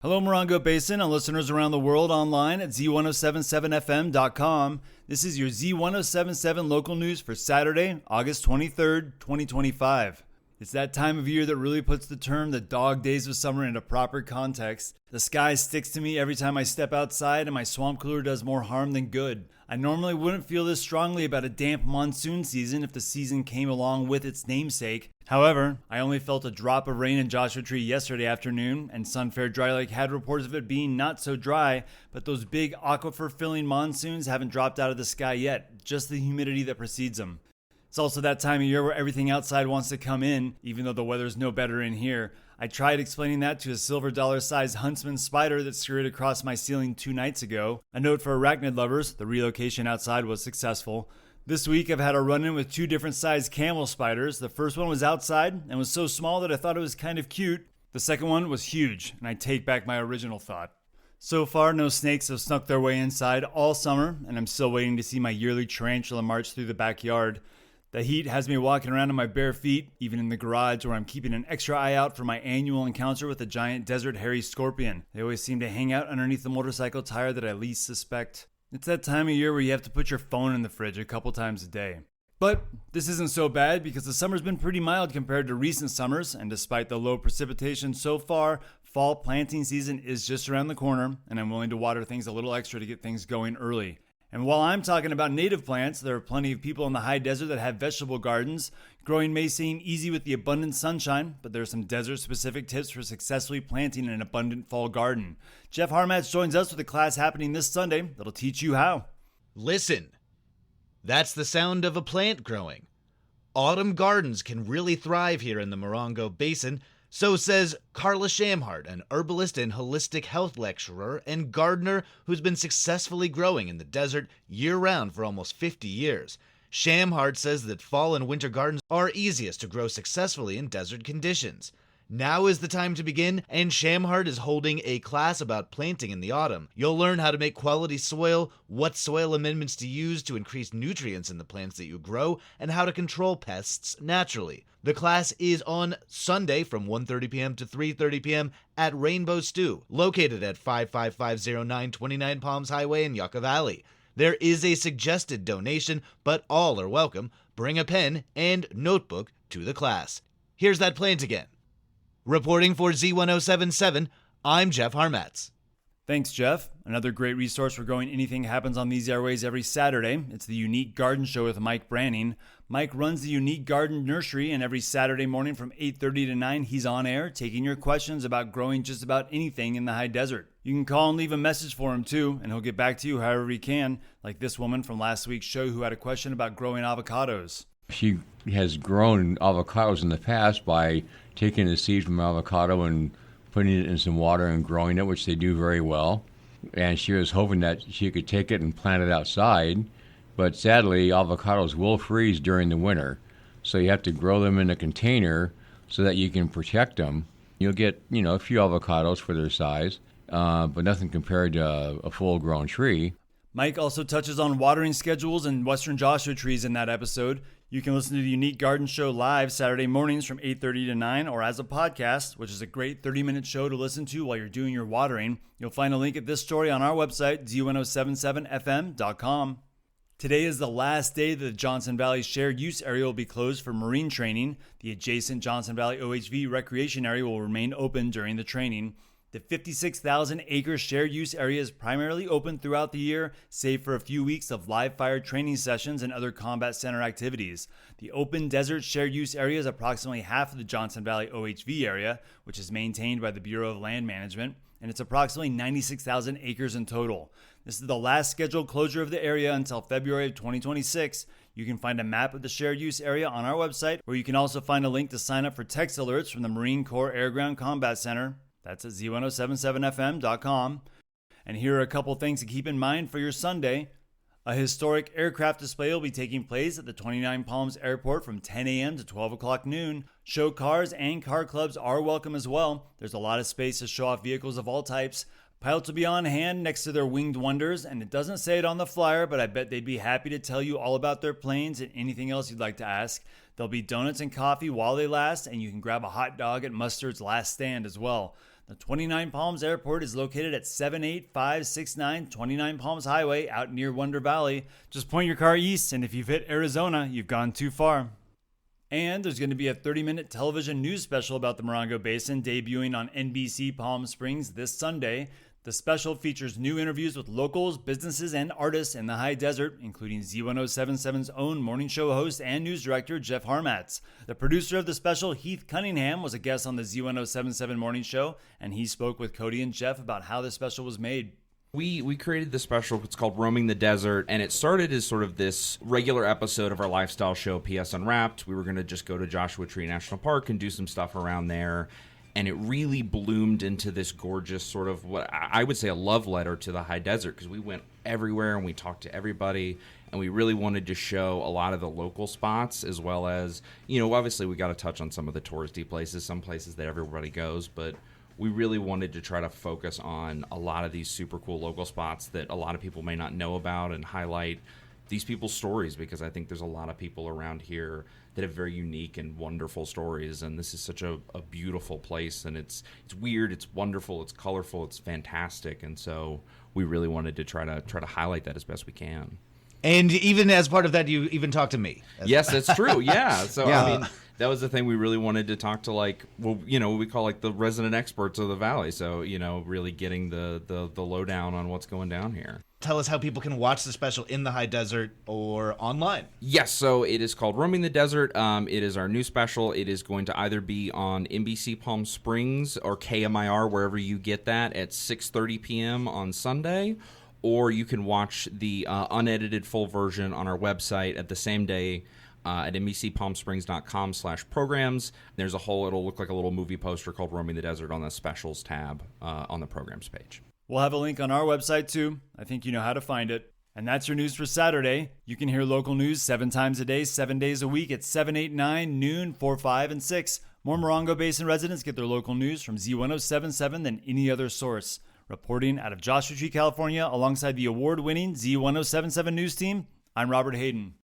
Hello, Morongo Basin and listeners around the world online at Z107.7 FM.com. This is your Z107.7 Local news for Saturday, August 23rd, 2025. It's that time of year that really puts the term the dog days of summer into proper context. The sky sticks to me every time I step outside, and my swamp cooler does more harm than good. I normally wouldn't feel this strongly about a damp monsoon season if the season came along with its namesake. However, I only felt a drop of rain in Joshua Tree yesterday afternoon, and Sunfair Dry Lake had reports of it being not so dry, but those big aquifer-filling monsoons haven't dropped out of the sky yet, just the humidity that precedes them. It's also that time of year where everything outside wants to come in, even though the weather's no better in here. I tried explaining that to a silver dollar-sized huntsman spider that scurried across my ceiling 2 nights ago. A note for arachnid lovers, the relocation outside was successful. This week I've had a run-in with 2 different sized camel spiders. The first one was outside and was so small that I thought it was kind of cute. The second one was huge, and I take back my original thought. So far, no snakes have snuck their way inside all summer, and I'm still waiting to see my yearly tarantula march through the backyard. The heat has me walking around on my bare feet, even in the garage where I'm keeping an extra eye out for my annual encounter with a giant desert hairy scorpion. They always seem to hang out underneath the motorcycle tire that I least suspect. It's that time of year where you have to put your phone in the fridge a couple times a day. But this isn't so bad because the summer's been pretty mild compared to recent summers, and despite the low precipitation so far, fall planting season is just around the corner, and I'm willing to water things a little extra to get things going early. And while I'm talking about native plants, there are plenty of people in the high desert that have vegetable gardens. Growing may seem easy with the abundant sunshine, but there are some desert-specific tips for successfully planting an abundant fall garden. Jeff Harmatz joins us with a class happening this Sunday that'll teach you how. Listen, that's the sound of a plant growing. Autumn gardens can really thrive here in the Morongo Basin. So says Carla Shamhart, an herbalist and holistic health lecturer and gardener who's been successfully growing in the desert year-round for almost 50 years. Shamhart says that fall and winter gardens are easiest to grow successfully in desert conditions. Now is the time to begin, and Shamhart is holding a class about planting in the autumn. You'll learn how to make quality soil, what soil amendments to use to increase nutrients in the plants that you grow, and how to control pests naturally. The class is on Sunday from 1:30 p.m. to 3:30 p.m. at Rainbow Stew, located at 55509 29 Palms Highway in Yucca Valley. There is a suggested donation, but all are welcome. Bring a pen and notebook to the class. Here's that plant again. Reporting for Z107.7, I'm Jeff Harmatz. Thanks, Jeff. Another great resource for growing anything happens on these airways every Saturday. It's the Unique Garden Show with Mike Branning. Mike runs the Unique Garden Nursery, and every Saturday morning from 8:30 to 9, he's on air taking your questions about growing just about anything in the high desert. You can call and leave a message for him too, and he'll get back to you however he can, like this woman from last week's show who had a question about growing avocados. She has grown avocados in the past by taking the seed from avocado and putting it in some water and growing it, which they do very well. And she was hoping that she could take it and plant it outside. But sadly, avocados will freeze during the winter. So you have to grow them in a container so that you can protect them. You'll get, a few avocados for their size, but nothing compared to a full-grown tree. Mike also touches on watering schedules and western Joshua trees in that episode. You can listen to the Unique Garden Show live Saturday mornings from 8:30 to 9 or as a podcast, which is a great 30-minute show to listen to while you're doing your watering. You'll find a link at this story on our website, Z107.7 FM.com. Today is the last day that the Johnson Valley Shared Use Area will be closed for marine training. The adjacent Johnson Valley OHV recreation area will remain open during the training. The 56,000-acre shared use area is primarily open throughout the year, save for a few weeks of live fire training sessions and other combat center activities. The open desert shared use area is approximately half of the Johnson Valley OHV area, which is maintained by the Bureau of Land Management, and it's approximately 96,000 acres in total. This is the last scheduled closure of the area until February of 2026. You can find a map of the shared use area on our website, where you can also find a link to sign up for text alerts from the Marine Corps Air Ground Combat Center. That's at Z107.7FM.com. And here are a couple things to keep in mind for your Sunday. A historic aircraft display will be taking place at the 29 Palms Airport from 10 a.m. to 12 o'clock noon. Show cars and car clubs are welcome as well. There's a lot of space to show off vehicles of all types. Pilots will be on hand next to their winged wonders, and it doesn't say it on the flyer, but I bet they'd be happy to tell you all about their planes and anything else you'd like to ask. There'll be donuts and coffee while they last, and you can grab a hot dog at Mustard's Last Stand as well. The 29 Palms Airport is located at 78569 29 Palms Highway out near Wonder Valley. Just point your car east, and if you've hit Arizona, you've gone too far. And there's going to be a 30-minute television news special about the Morongo Basin debuting on NBC Palm Springs this Sunday. The special features new interviews with locals, businesses, and artists in the high desert, including Z107.7's own morning show host and news director, Jeff Harmatz. The producer of the special, Heath Cunningham, was a guest on the Z107.7 morning show, and he spoke with Cody and Jeff about how the special was made. We created the special. It's called Roaming the Desert, and it started as sort of this regular episode of our lifestyle show, PS Unwrapped. We were going to just go to Joshua Tree National Park and do some stuff around there, and it really bloomed into this gorgeous sort of, what I would say, a love letter to the high desert, because we went everywhere and we talked to everybody, and we really wanted to show a lot of the local spots, as well as, obviously we got to touch on some of the touristy places, some places that everybody goes, but we really wanted to try to focus on a lot of these super cool local spots that a lot of people may not know about, and highlight these people's stories, because I think there's a lot of people around here that have very unique and wonderful stories, and this is such a beautiful place, and it's weird, it's wonderful, it's colorful, it's fantastic, and so we really wanted to try to highlight that as best we can. And even as part of that, you even talked to me. Yes, that's true. Yeah. So, Yeah. I mean, that was the thing. We really wanted to talk to, what we call the resident experts of the valley. So, really getting the lowdown on what's going down here. Tell us how people can watch the special in the high desert or online. Yes, so it is called Roaming the Desert. It is our new special. It is going to either be on NBC Palm Springs or KMIR, wherever you get that, at 6:30 p.m. on Sunday. Or you can watch the unedited full version on our website at the same day at NBCPalmSprings.com/programs. There's it'll look like a little movie poster called Roaming the Desert on the specials tab on the programs page. We'll have a link on our website too. I think you know how to find it. And that's your news for Saturday. You can hear local news 7 times a day, 7 days a week at 7, 8, 9, noon, 4, 5, and 6. More Morongo Basin residents get their local news from Z107.7 than any other source. Reporting out of Joshua Tree, California, alongside the award-winning Z107.7 News team, I'm Robert Hayden.